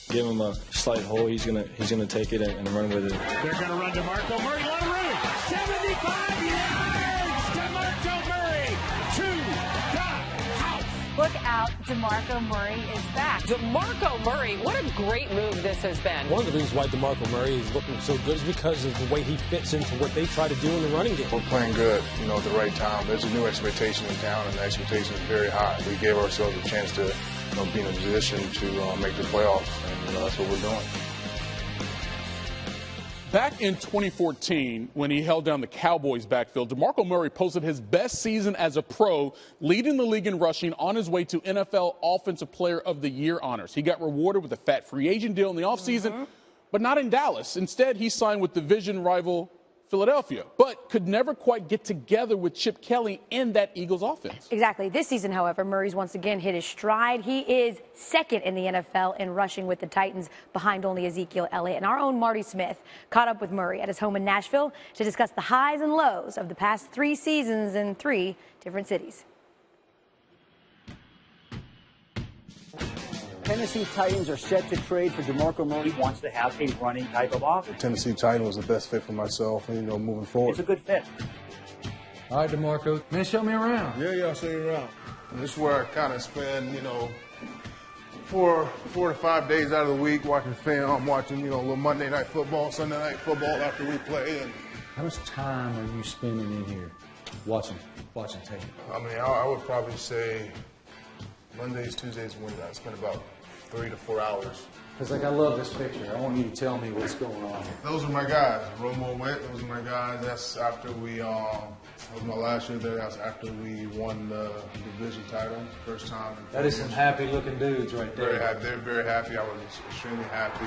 give him a slight hole, he's gonna take it and run with it. They're gonna run DeMarco Murray, let him run it. 75 yards. DeMarco Murray to the house. Look out, DeMarco Murray is back. DeMarco Murray, what a great move this has been. One of the reasons why DeMarco Murray is looking so good is because of the way he fits into what they try to do in the running game. We're playing good, at the right time. There's a new expectation in town, and the expectation is very high. We gave ourselves a chance to be in a position to make the playoffs, and that's what we're doing. Back in 2014, when he held down the Cowboys' backfield, DeMarco Murray posted his best season as a pro, leading the league in rushing on his way to NFL Offensive Player of the Year honors. He got rewarded with a fat free agent deal in the offseason, but not in Dallas. Instead, he signed with division rival Philadelphia, but could never quite get together with Chip Kelly in that Eagles offense. Exactly. This season, however, Murray's once again hit his stride. He is second in the NFL in rushing with the Titans, behind only Ezekiel Elliott. And our own Marty Smith caught up with Murray at his home in Nashville to discuss the highs and lows of the past 3 seasons in 3 different cities. Tennessee Titans are set to trade for DeMarco Murray. Wants to have a running type of offense. Tennessee Titan was the best fit for myself, moving forward. It's a good fit. All right, DeMarco, man, show me around. Yeah, I'll show you around. And this is where I kind of spend, 4 to 5 days out of the week watching film, watching, a little Monday night football, Sunday night football after we play. And how much time are you spending in here watching tape? I would probably say Mondays, Tuesdays, Wednesdays. I spend about 3 to 4 hours. Because, I love this picture. I want you to tell me what's going on. Those are my guys. Romo Witt, those are my guys. That's after we, that was my last year there. That's after we won the division title, first time. That is some happy-looking dudes right there. Very happy. They're very happy. I was extremely happy.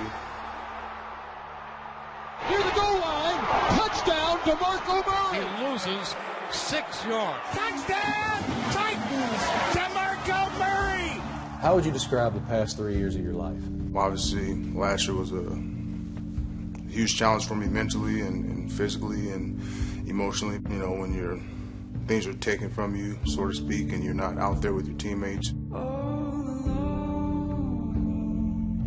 Near the goal line, touchdown, DeMarco Murray. He loses 6 yards. Touchdown, Titans, DeMarco Murray. How would you describe the past 3 years of your life? Obviously, last year was a huge challenge for me mentally and physically and emotionally. When things are taken from you, so to speak, and you're not out there with your teammates. You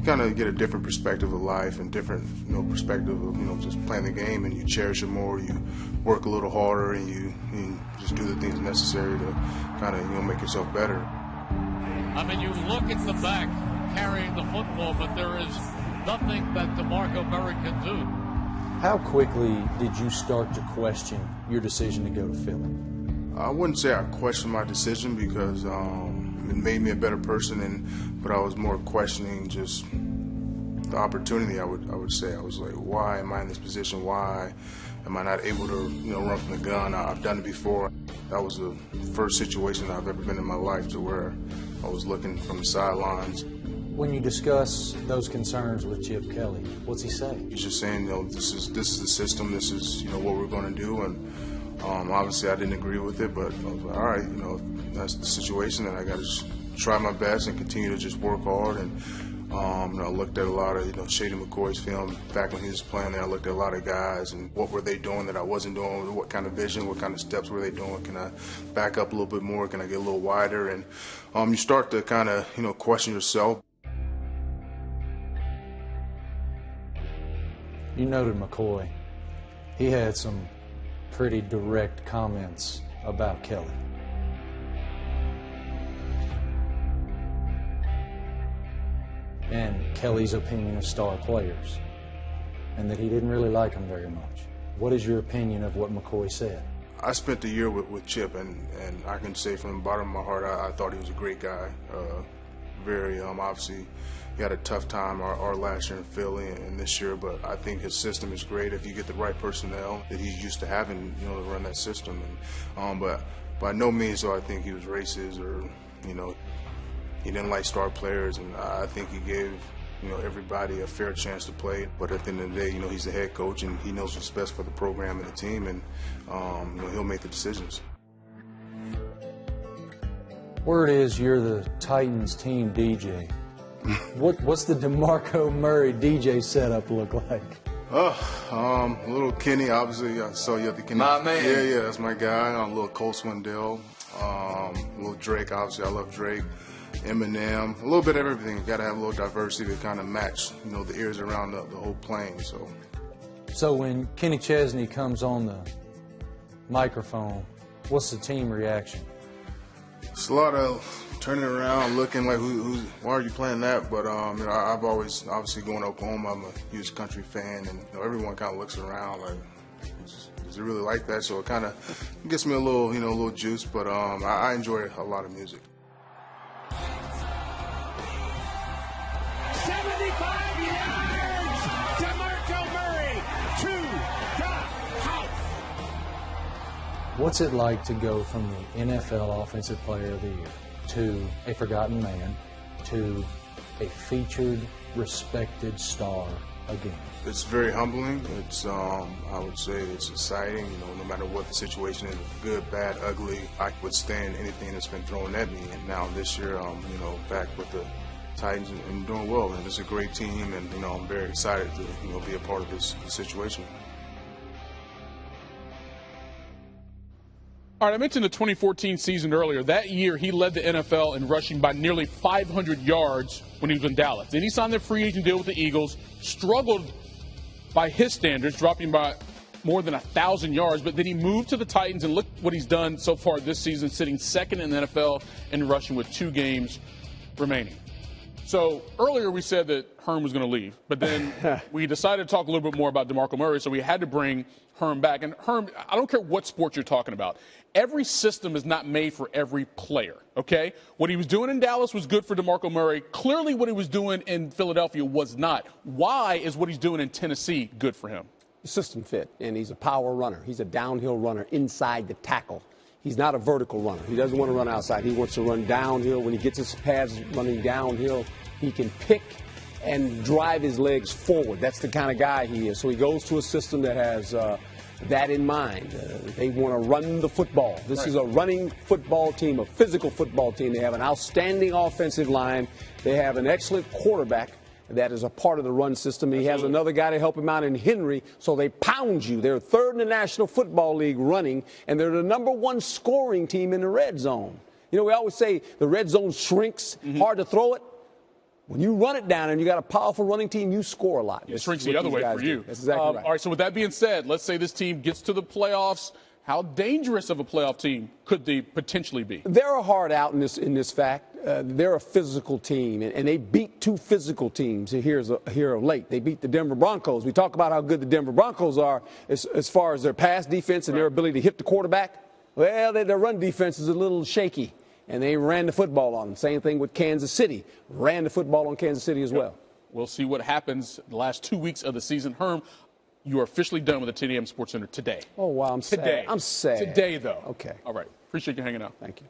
kind of get a different perspective of life and different, perspective of, just playing the game, and you cherish it more. You work a little harder, and you just do the things necessary to kind of, make yourself better. You look at the back carrying the football, but there is nothing that DeMarco Murray can do. How quickly did you start to question your decision to go to Philly? I wouldn't say I questioned my decision because it made me a better person, but I was more questioning just the opportunity. I would say I was like, why am I in this position? Why am I not able to run from the gun? I've done it before. That was the first situation I've ever been in my life to where I was looking from the sidelines. When you discuss those concerns with Chip Kelly, what's he say? He's just saying, this is the system, this is what we're going to do, and obviously I didn't agree with it, but I was like, all right, that's the situation, and I got to just try my best and continue to just work hard. And I looked at a lot of Shady McCoy's film back when he was playing there. I looked at a lot of guys and what were they doing that I wasn't doing, what kind of vision, what kind of steps were they doing, can I back up a little bit more, can I get a little wider, and you start to kind of question yourself. You noted McCoy. He had some pretty direct comments about Kelly. And Kelly's opinion of star players, and that he didn't really like them very much. What is your opinion of what McCoy said? I spent the year with Chip, and I can say from the bottom of my heart, I thought he was a great guy. Very, obviously, he had a tough time our last year in Philly and this year, but I think his system is great if you get the right personnel that he's used to having, to run that system. And but by no means do I think he was racist or, he didn't like star players, and I think he gave, everybody a fair chance to play. But at the end of the day, he's the head coach, and he knows what's best for the program and the team, and he'll make the decisions. Word is you're the Titans team DJ. What's the DeMarco Murray DJ setup look like? A little Kenny, obviously. I saw you at the Kenny. My man. Yeah, that's my guy. A little Cole Swindell. A little Drake, obviously. I love Drake. Eminem, a little bit of everything. You got to have a little diversity to kind of match, the ears around the whole plane. So when Kenny Chesney comes on the microphone, what's the team reaction? It's a lot of turning around, looking like, why are you playing that? But I've always, obviously, going to Oklahoma, I'm a huge country fan, and everyone kind of looks around like, does it really like that? So it kind of gets me a little, a little juice. But I enjoy a lot of music. 75 yards. DeMarco Murray to the house. What's it like to go from the NFL Offensive Player of the Year to a forgotten man to a featured, respected star again? It's very humbling. It's, I would say it's exciting, no matter what the situation is, good, bad, ugly, I can withstand anything that's been thrown at me. And now this year, back with the Titans and doing well. And it's a great team, and, I'm very excited to, be a part of this situation. All right, I mentioned the 2014 season earlier. That year, he led the NFL in rushing by nearly 500 yards when he was in Dallas. Then he signed the free agent deal with the Eagles, struggled by his standards, dropping by more than 1,000 yards. But then he moved to the Titans, and look what he's done so far this season, sitting second in the NFL in rushing with 2 games remaining. So earlier we said that Herm was going to leave, but then we decided to talk a little bit more about DeMarco Murray, so we had to bring Herm back. And Herm, I don't care what sport you're talking about. Every system is not made for every player, okay? What he was doing in Dallas was good for DeMarco Murray. Clearly what he was doing in Philadelphia was not. Why is what he's doing in Tennessee good for him? The system fit, and he's a power runner. He's a downhill runner inside the tackle. He's not a vertical runner. He doesn't want to run outside. He wants to run downhill. When he gets his pads running downhill, he can pick and drive his legs forward. That's the kind of guy he is. So he goes to a system that has that in mind. They want to run the football. This is a running football team, a physical football team. They have an outstanding offensive line. They have an excellent quarterback that is a part of the run system. He has another guy to help him out in Henry, so they pound you. They're third in the National Football League running, and they're the #1 scoring team in the red zone. We always say the red zone shrinks, hard to throw it. When you run it down and you got a powerful running team, you score a lot. It shrinks the other way for you. That's exactly right. All right, so with that being said, let's say this team gets to the playoffs. How dangerous of a playoff team could they potentially be? They're a hard out in this fact. They're a physical team, and they beat 2 physical teams here of late. They beat the Denver Broncos. We talk about how good the Denver Broncos are as far as their pass defense and their ability to hit the quarterback. Well, their run defense is a little shaky, and they ran the football on them. Same thing with Kansas City. Ran the football on Kansas City as well. We'll see what happens the last 2 weeks of the season. Herm, you are officially done with the 10 a.m. SportsCenter today. Oh, wow. I'm sad. Today. I'm sad. Today, though. Okay. All right. Appreciate you hanging out. Thank you.